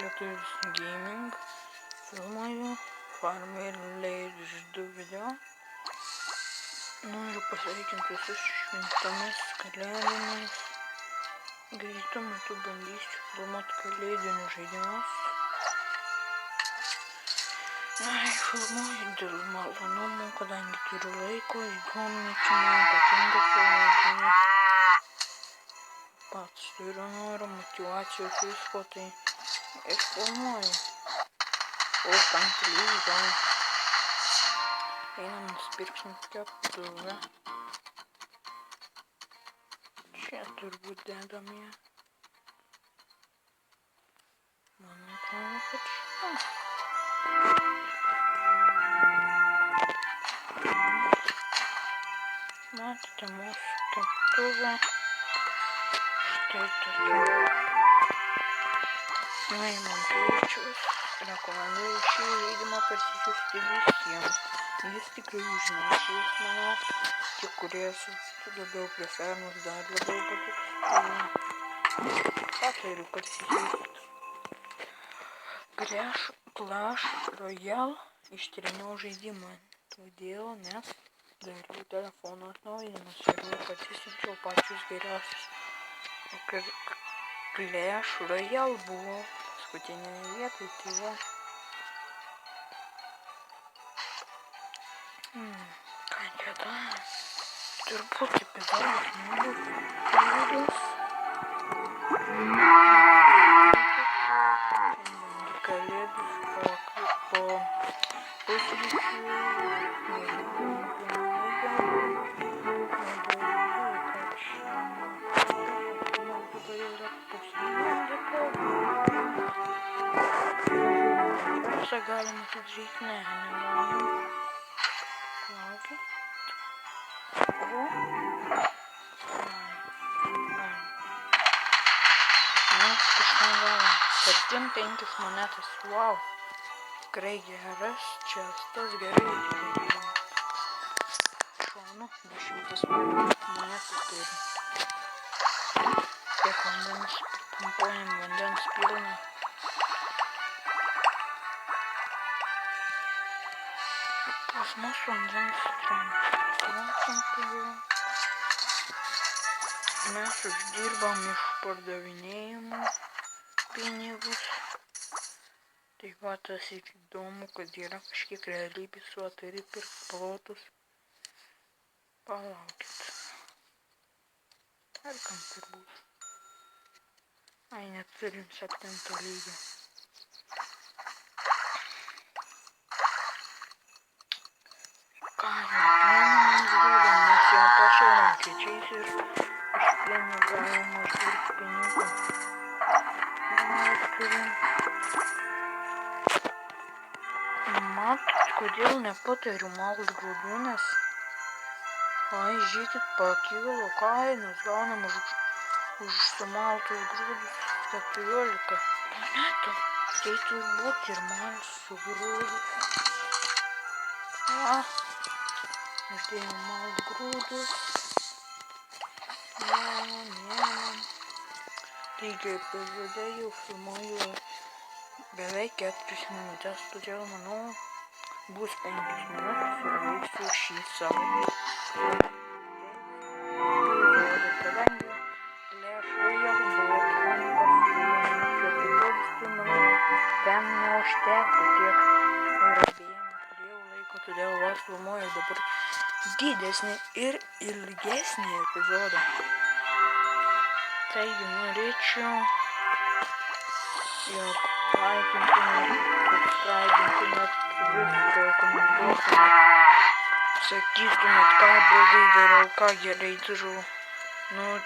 Lietuvis Gaming filmuoju Farmville 2 video. Noriu pasveikinti visus šventomis kalėdomis. Greitu metu bandysiu filmuoti kalėdinius žaidimus. Filmuoju dėl malonumo, kadangi turiu laiko, įdomiai čia man patinka filmuoti. Pats turiu norą, motyvacijos, visko, tai ir filmuoju. O kantrybė gal. Einam nusipirksim keptuvę. Čia turbūt dedam ją. Man atrodo, kad čia. Matote mūsų keptuvę. Štai tokia. Nuimam kviečius. Rekomenduoju šį žaidimą parsisiųsti visiems. Jis tikrai užnešys, manau, tie, kurie esate labiau prie fermos, dar labiau patiks. Patariu parsisiųsti. Clash Royale ištreniau žaidimą, todėl nes dariau telefono atnaujinimus ir parsisiunčiau pačius geriausius. Clash Royale buvo paskutinėje vietoje, tai va. Ką čia dar? Turbūt epizodas nebus ilgas. Šiandien kalėdus po pusryčių. Čia galima atidaryti, negalima. Laukia. Mes kažką galim. 7-5 monetas. Wow. Tikrai geras čestas, gerai. Šonu 200 monetų turi. Kiek vandens pumpuojam, vandens pilna. Pas mus vandens trūksta. Mes uždirbam iš pardavinėjimų pinigus. Taip pat tas įdomu, kad yra kažkiek realybės, o turi pirkti plotus. Palaukit. Perkam turbūt. Ai, neturim 7 lygio. Ką jau plieną mums duoda, mes jau pašaudam kviečiais ir iš plieno galima uždirbti pinigų. Matot, kodėl nepatariu malt grūdų, nes žiūrėkit, pakilo kainos, gaunam už sumaltus grūdus 14 monetų. Tai turbūt ir man su grūdus. Uždėjau malt grūdus. Taigi epizode jau filmuoju beveik 4 minutės, todėl manau bus 5 minutės ir baigsiu šį savo epizodą. Kadangi Clash Royale buvo trumpas, ten neužteko tiek ir turėjau laiko, todėl vos filmuoju dabar didesnį ir ilgesnį epizodą. Taigi norėčiau, jog laikintumėt, subscribintumėt, viską komentuotumėt, sakytumėt, ką blogai darau, ką gerai darau.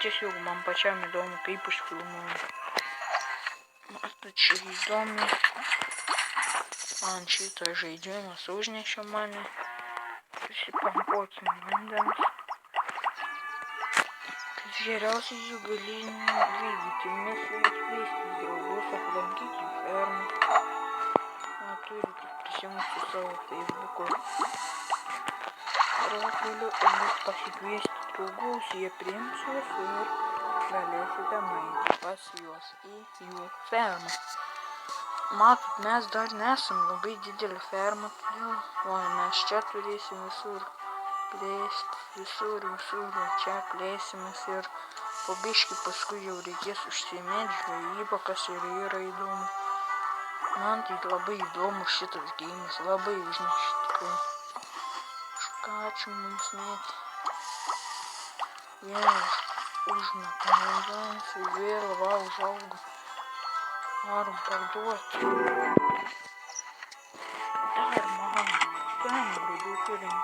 Tiesiog man pačiam įdomu, kaip užfilmuoju. Matot, čia įdomi. Man šitą žaidimas užnešė mane. Prisipampuokim vandens. Geriausiai jų gali vykdyti misijas, kviesti draugus, aplankyti fermą. Turite prisijungti savo Facebook'o profilių ir pasikviesti draugus, jie priims jūs ir galėsite nueiti pas juos į jų fermą. matot, mes dar nesam labai didelė ferma, todėl mes čia turėsim visur plėsti, visur, čia plėsimės ir po biškį paskui jau reikės užsiimėti žvejybą, kas ir yra įdomu. Man tai labai įdomu šitas geimas, labai užneš tikrai. Ką čia mums mėti? Vėl užmetam vandens ir vėl va užaugo. Varom parduoti. Dar man, ten grūdų turim.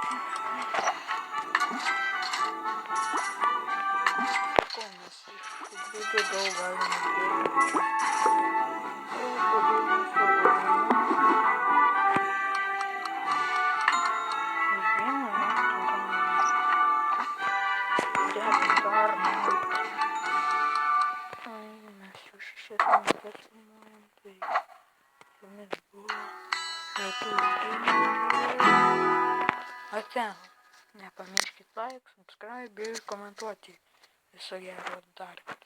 Ko mes iš grūdų daug galime turėti. Ate, nepamirškit like, subscribe ir komentuoti. Viso gero dar.